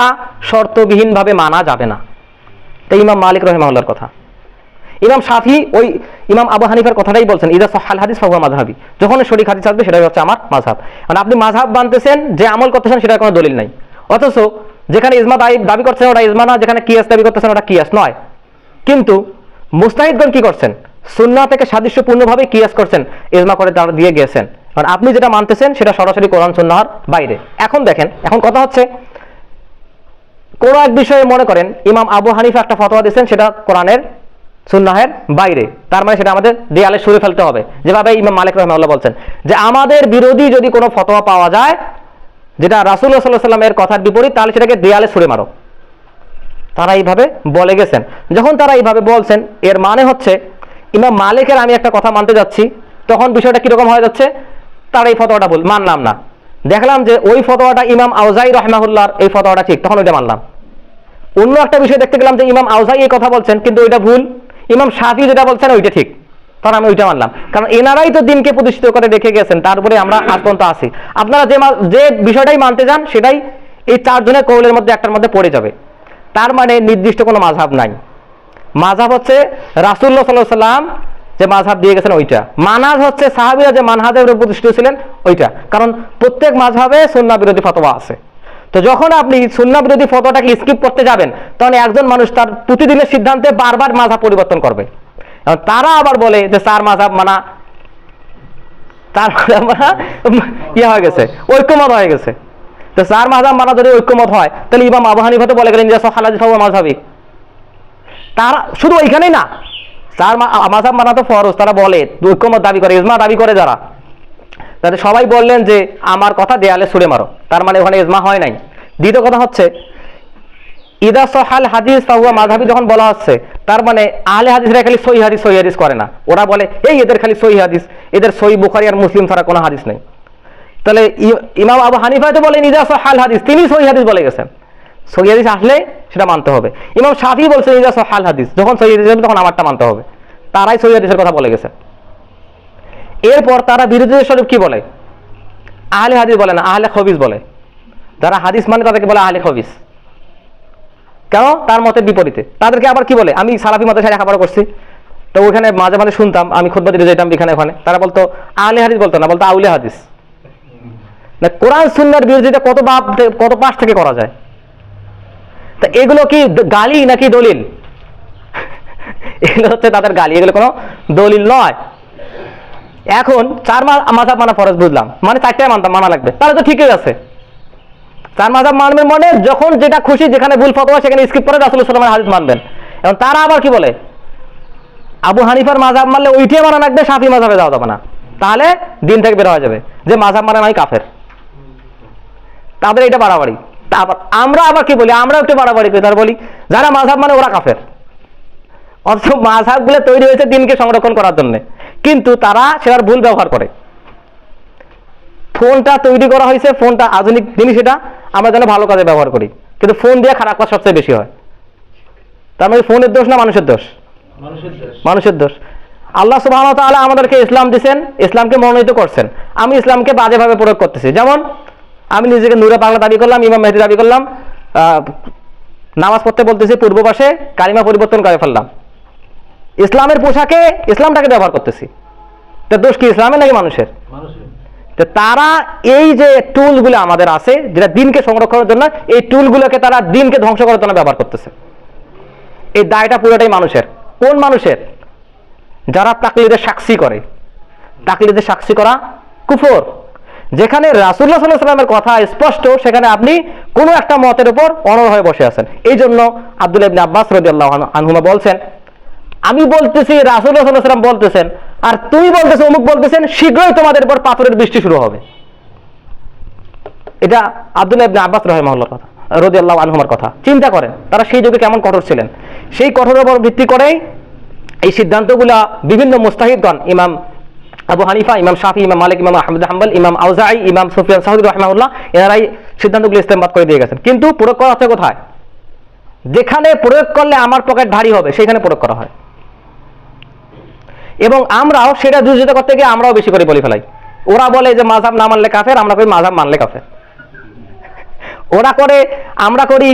শর্তবিহীনভাবে মানা যাবে না। তাই ইমাম মালিক রাহিমাহুল্লাহর কথা। ইমাম শাফি ওই ইমাম আবু হানিফার কথাটাই বলছেন ইদা সাহাল হাদিস ফাহুয়া মাযহাবি, যখন সঠিক হাদিস আসবে সেটাই হচ্ছে আমার মাযহাব। মানে আপনি মাযহাব মানতেছেন, যে আমল করতেছেন সেটার কোনো দলিল নাই। অথচ যেখানে ইজমা দাবি করছেন ওটা ইজমা না, যেখানে কিয়াস দাবি করতেছেন ওটা কিয়াস নয়। কিন্তু মুস্তাহিদগণ কি করছেন? সুন্নাহ থেকে সাদৃশ্যপূর্ণভাবে কিয়াস করছেন, ইজমা করে তারা দিয়ে গিয়েছেন। কারণ আপনি যেটা মানতেছেন সেটা সরাসরি কোরআন সুন্নাহর বাইরে। এখন দেখেন, এখন কথা হচ্ছে কোন এক বিষয়ে মনে করেন ইমাম আবু হানিফা একটা ফতোয়া দিয়েছেন, সেটা কোরআনের সুন্নাহের বাইরে, তার মানে সেটা আমাদের দেয়ালে ছুঁড়ে ফেলতে হবে। যেভাবে ইমাম মালিক রাহিমাহুল্লাহ বলছেন যে আমাদের বিরোধী যদি কোনো ফতোয়া পাওয়া যায় যেটা রাসূলুল্লাহ সাল্লাল্লাহু আলাইহি ওয়াসাল্লামের কথার বিপরীত, তাহলে সেটাকে দেয়ালে ছুঁড়ে মারো। তারা এইভাবে বলে গেছেন। যখন তারা এইভাবে বলছেন, এর মানে হচ্ছে ইমাম মালিকের আমি একটা কথা মানতে যাচ্ছি, তখন বিষয়টা কিরকম হয়ে যাচ্ছে? তারা এই ফতোয়াটা মানলাম না, দেখলাম যে ওই ফতোয়াটা ইমাম আউজাই রাহিমাহুল্লাহর এই ফতোয়াটা ঠিক, তখন ওইটা মানলাম। অন্য একটা বিষয় দেখতে গেলাম যে ইমাম আউজাই এই কথা বলছেন কিন্তু ওইটা ভুল, ইমাম শাফি যেটা বলছেন ওইটা ঠিক, তখন আমি ওইটা মানলাম। কারণ এনারাই তো দিনকে প্রতিষ্ঠিত করে রেখে গেছেন, তার উপরে আমরা আজ পর্যন্ত আছি। আপনারা যে বিষয়টাই মানতে যান সেটাই এই চারজনের কৌলের মধ্যে একটার মধ্যে পড়ে যাবে। তার মানে নির্দিষ্ট কোনো মাযহাব নাই। মাযহাব হচ্ছে রাসূলুল্লাহ সাল্লাল্লাহু আলাইহি ওয়াসাল্লাম যে মাযহাব দিয়ে গেছেন ওইটা, মানহাজ হচ্ছে সাহাবীরা যে মানহাজের উপর প্রতিষ্ঠিত ছিলেন ওইটা। কারণ প্রত্যেক মাযহাবে সুন্নাহ বিরোধী ফতোয়া আছে। তো যখন আপনি সুন্নাহ বিরোধী ফতোয়াটাকে স্কিপ করতে যাবেন, তখন একজন মানুষ তার প্রতিদিনের সিদ্ধান্তে বারবার মাযহাব পরিবর্তন করবে। তারা আবার বলে যে চার মাযহাব মানা, তার ইয়ে হয়ে গেছে, ঐক্যমত হয়ে গেছে। তো চার মাযহাব মানা যদি ঐক্যমত হয়, তাহলে ইমাম আবু হানিফা তো বলে গেলেন যে সাহাল হাদিস ফাহুয়া মাযহাবি। তারা শুধু ওইখানেই না, চার মাযহাব মানা তো ফরজ, তারা বলে ঐক্যমত দাবি করে, ইজমা দাবি করে যারা, তাদের সবাই বললেন যে আমার কথা দেয়ালে ছুঁড়ে মারো, তার মানে ওখানে ইজমা হয় নাই। দ্বিতীয় কথা হচ্ছে ইদা সাহাল হাদিস ফাহুয়া মাযহাবি যখন বলা হচ্ছে, তার মানে আহলে হাদিসরা খালি সহিহ হাদিস করে না, ওরা বলে এই এদের খালি সহিহ হাদিস, এদের সহিহ বুখারী আর মুসলিম ছাড়া কোনো হাদিস নেই। তাহলে ইমাম আবু হানিফা তো বলেন ইদা সাহাল হাদিস, তিনি সহিহ হাদিস বলে গেছেন, সহিহ হাদিস আসলে সেটা মানতে হবে। ইমাম শাফি বলছেন ইদা সাহাল হাদিস, যখন সহিহ হাদিস হবে তখন আমারটা মানতে হবে, তারাই সহিহ হাদিসের কথা বলে গেছে। এরপর তারা বিরোধীদের স্বরূপ কি বলে? আহলে হাদিস বলে না, আহলে খবিস বলে। যারা হাদিস মানে তাদেরকে বলে আহলে খবিস। কেন? তার মতের বিপরীতে। তাদেরকে আবার কি বলে? আমি সালাফি মাদ্রাসায় লেখাপড়া করছি, তো ওখানে মাঝে মাঝে শুনতাম, আমি খুতবা দিতে যেতাম এখানে ওখানে, তারা বলতো আহলে হাদিস বলতো না, বলতো আউলে হাদিস। না, কোরআন সুন্নাহর বিরোধিতা কত পাশ থেকে করা যায়। তা এগুলো কি গালি নাকি দলিল? এগুলো হচ্ছে তাদের গালি, এগুলো কোনো দলিল নয়। এখন চার মাযহাব মানা ফরজ বুঝলাম, মানে চারটায় মানা লাগবে, তাহলে তো ঠিকই আছে। তার মাযহাব মানবেন মানে যখন যেটা খুশি, যেখানে ভুল ফতোয়া সেখানে স্কিপ করে রাসূলুল্লাহ সাল্লাল্লাহু আলাইহি হাদিস মানবেন। এবং তারা আবার কি বলে, আবু হানিফার মাযহাব মানলে ওইটাই মানা লাগবে, শাফি মাযহাবে যাওয়া যাবে না, তাহলে দিন থেকে বের হয়ে যাবে, যে মাযহাব মানে নাই কাফের। তাদের এটা বাড়াবাড়ি। তারপর আমরা আবার কি বলি, আমরা একটু বাড়াবাড়ি করি, তার বলি যারা মাযহাব মানে ওরা কাফের। অথচ মাযহাবগুলো তৈরি হয়েছে দিনকে সংরক্ষণ করার জন্য, কিন্তু তারা সেটার ভুল ব্যবহার করে। ফোনটা তৈরি করা হয়েছে, ফোনটা আধুনিক জিনিস, এটা আমরা যেন ভালো কাজে ব্যবহার করি, কিন্তু ফোন দিয়ে খারাপ কাজ সবচেয়ে বেশি হয়। তার মানে ফোনের দোষ না মানুষের দোষ? মানুষের দোষ। আল্লাহ সুবহানাহু ওয়া তাআলা আমাদেরকে ইসলাম দিয়েছেন, ইসলামকে মনোনীত করছেন, আমি ইসলামকে বাজেভাবে প্রয়োগ করতেছি। যেমন আমি নিজেকে নূরে পাগলা দাবি করলাম, ইমাম মেহেদী দাবি করলাম, নামাজ পড়তে বলতেছি পূর্ব পাশে, কালিমা পরিবর্তন করে ফেললাম, ইসলামের পোশাকে ইসলামটাকে ব্যবহার করতেছি। তো দোষ কি ইসলামের নাকি মানুষের? তো তারা এই যে টুলগুলো আমাদের আছে, যেটা দিনকে সংরক্ষণের জন্য, এই টুলগুলোকে তারা দিনকে ধ্বংস করার জন্য ব্যবহার করতেছে। এই দায়টা পুরোটাই মানুষের। কোন মানুষের? যারা তাকলিদে সাক্ষী করে। তাকলিদে সাক্ষী করা কুফর। যেখানে রাসূলুল্লাহ সাল্লাল্লাহু আলাইহি ওয়াসাল্লামের কথা স্পষ্ট, সেখানে আপনি কোনো একটা মতের উপর অনড় হয়ে বসে আছেন। এই জন্য আব্দুল্লাহ ইবনে আব্বাস রাদিয়াল্লাহু আনহুমা বলছেন, আমি বলতেছি রাসূলুল্লাহ সাল্লাল্লাহু আলাইহি ওয়াসাল্লাম বলতেছেন, আর তুমি বলতেছো অমুক বলতেছেন, শীঘ্রই তোমাদের উপর পাথরের বৃষ্টি শুরু হবে। এটা আব্দুল্লাহ ইবনে আব্বাস রাহিমাহুল্লাহর কথা, রাদিয়াল্লাহু আনহুমার কথা। চিন্তা করেন তারা সেই যুগে কেমন কঠোর ছিলেন। সেই কঠোরের উপর ভিত্তি করেই এই সিদ্ধান্তগুলা বিভিন্ন মুস্তাহিদগণ, ইমাম আবু হানিফা, ইমাম শাফি, ইমাম মালিক, ইমাম আহমদ হাম্বল, ইমাম আউজাঈ, ইমাম সুফিয়ান সাউরি রাহিমাহুল্লাহ, এনারাই সিদ্ধান্তগুলো ইস্তেমবাদ করে দিয়ে গেছেন। কিন্তু প্রয়োগ করা হচ্ছে কোথায়? যেখানে প্রয়োগ করলে আমার পকেট ভারী হবে সেখানে প্রয়োগ করা হয়। এবং আমরাও সেটা দুর্জিত করতে গিয়ে আমরাও বেশি করে বলে ফেলাই। ওরা বলে যে মাযহাব না মানলে কাফের, আমরা করি মাযহাব মানলে কাফের। ওরা করে, আমরা করি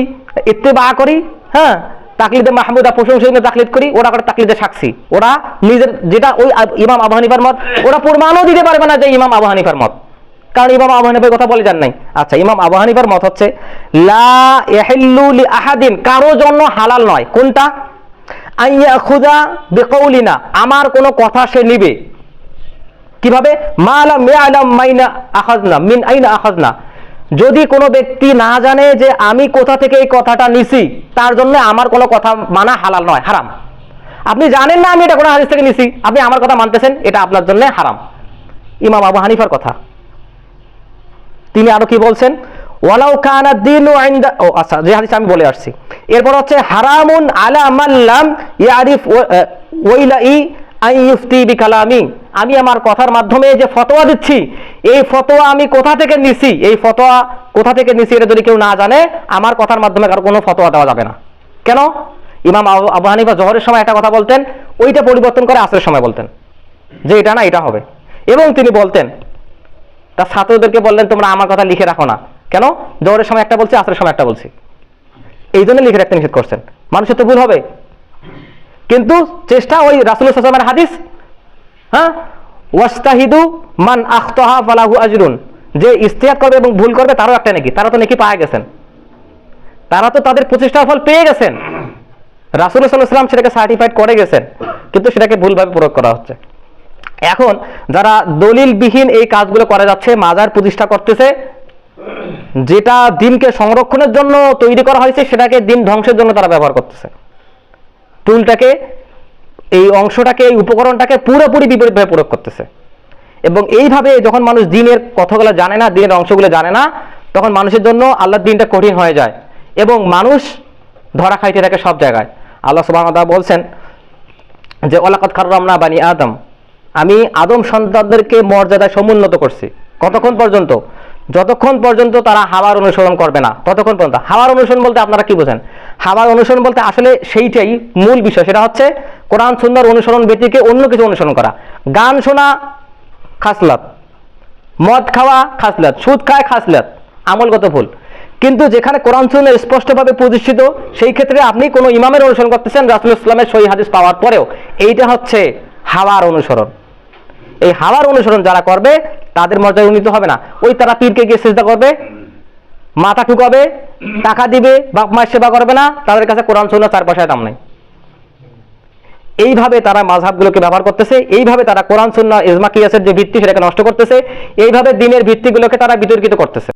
ইত্তেবা করি, হ্যাঁ, তাকলিদে মাহমুদা প্রশংসনীয় তাকলিদ করি, ওরা করে তাকলিদে সাক্ষী। ওরা নিজের যেটা ওই ইমাম আবু হানিফার মত, ওরা প্রমাণও দিতে পারবে না যে ইমাম আবু হানিফার মত, কারণ ইমাম আবু হানিফার কথা বলে যান নাই। আচ্ছা, ইমাম আবু হানিফার মত হচ্ছে লা ইয়াহিল্লু লি আহাদিন, কারো জন্য হালাল নয়। কোনটা? আইয়াখুযা বিকাউলিনা, আমার কোন কথা সে নিবে। কিভাবে? মা লাম ইয়ালাম মাইনা আখাযনা মিন আইনা আখাযনা, যদি কোনো ব্যক্তি না জানে যে আমি কোথা থেকে এই কথাটা নিছি, তার জন্য আমার কোনো কথা মানা হালাল নয়, হারাম। আপনি জানেন না আমি এটা কোনো হাদিস থেকে নিছি, আপনি আমার কথা মানতেছেন, এটা আপনার জন্য হারাম। ইমাম আবু হানিফার কথা। তিনি আরো কি বলছেন? ওয়ালাউ কানা দ্বীনু ইনদা, ও আচ্ছা, যে হাদিস আমি বলে আসছি। এরপর হচ্ছে হারামুন আলা মান লাম ইয়ারিফ ওয়াইলাই আই ইফতি বিকালামি, আমি আমার কথার মাধ্যমে যে ফতোয়া দিচ্ছি, এই ফতোয়া আমি কোথা থেকে নিছি, এই ফতোয়া কোথা থেকে নিছি এটা যদি কেউ না জানে, আমার কথার মাধ্যমে কারো কোনো ফতোয়া দেওয়া যাবে না। কেন? ইমাম আবু হানিফা জোহরের সময় একটা কথা বলতেন, ওইটা পরিবর্তন করে আসরের সময় বলতেন যে এটা না এটা হবে। এবং তিনি বলতেন, তার ছাত্রদেরকে বললেন তোমরা আমার কথা লিখে রাখো না। কেন? জোহরের সময় একটা বলছি, আসরের সময় একটা বলছি, এই জন্য লিখে রাখতে নিষেধ করছেন। মানুষের তো ভুল হবে, কিন্তু চেষ্টা ওই রাসূলুল্লাহ সাল্লাল্লাহু আলাইহি ওয়াসাল্লামের হাদিস, হ্যাঁ, ওয়াস্তাহিদু মান আখতাহা ফালাহু আজরুন, যে ইজতিহাদ করবে এবং ভুল করবে তারও একটা নেকি, তারা তো নেকি পায় গেছেন, তারা তো তাদের প্রচেষ্টার ফল পেয়ে গেছেন। রাসূলুল্লাহ সাল্লাল্লাহু আলাইহি ওয়াসাল্লাম সেটাকে সার্টিফাইড করে গেছেন, কিন্তু সেটাকে ভুলভাবে প্রয়োগ করা হচ্ছে। এখন যারা দলিলবিহীন এই কাজগুলো করে যাচ্ছে, মাজার প্রতিষ্ঠা করতেছে, যেটা দিনকে সংরক্ষণের জন্য তৈরি করা হয়েছে সেটাকে দিন ধ্বংসের জন্য তারা ব্যবহার করতেছে। টুলটাকে, এই অংশটাকে, এই উপকরণটাকে পুরোপুরি বিপরীতভাবে প্রয়োগ করতেছে। এবং এইভাবে যখন মানুষ দিনের কথাগুলো জানে না, দিনের অংশগুলো জানে না, তখন মানুষের জন্য আল্লাহর দিনটা কঠিন হয়ে যায় এবং মানুষ ধরা খাইতে থাকে সব জায়গায়। আল্লাহ সুবহানাহু ওয়া তাআলা বলছেন যে ওয়ালাকাদ কাররামনা বানি আদম, আমি আদম সন্তানদেরকে মর্যাদায় সমুন্নত করছি। কতক্ষণ পর্যন্ত? যতক্ষণ পর্যন্ত তারা হাওয়ার অনুসরণ করবে না, ততক্ষণ পর্যন্ত। হাওয়ার অনুসরণ বলতে আপনারা কি বোঝেন? হাওয়ার অনুসরণ বলতে আসলে সেইটাই মূল বিষয়, সেটা হচ্ছে কোরআন সুন্নাহর অনুসরণ ব্যতীত অন্য কিছু অনুসরণ করা। গান শোনা খাসলাত, মদ খাওয়া খাসলাত, সুদ খায় খাসলাত, আমলগত ভুল। কিন্তু যেখানে কোরআন সুন্নাহ স্পষ্টভাবে প্রতিষ্ঠিত, সেই ক্ষেত্রে আপনি কোনো ইমামের অনুসরণ করতেছেন রাসূলুল্লাহ সাল্লাল্লাহু আলাইহি ওয়াসাল্লামের সহিহ হাদিস পাওয়ার পরেও, এইটা হচ্ছে হাওয়ার অনুসরণ। এই হাওয়ার অনুসরণ যারা করবে তাদের মর্যাদা উন্নীত হবে না। ওই তারা পীরকে গিয়ে সিজদা করবে, মাথা ঠুকাবে, টাকা দিবে, বাপ মায়ের সেবা করবে না, তাদের কাছে কোরআন সুন্নাহ 4 পয়সায় দাম নাই। এইভাবে তারা মাযহাবগুলোকে ব্যবহার করতেছে, এইভাবে তারা কোরআন সুন্নাহ ইজমা কিয়াসের যে ভিত্তি সেটাকে নষ্ট করতেছে, এইভাবে দ্বীনের ভিত্তিগুলোকে তারা বিতর্কিত করতেছে।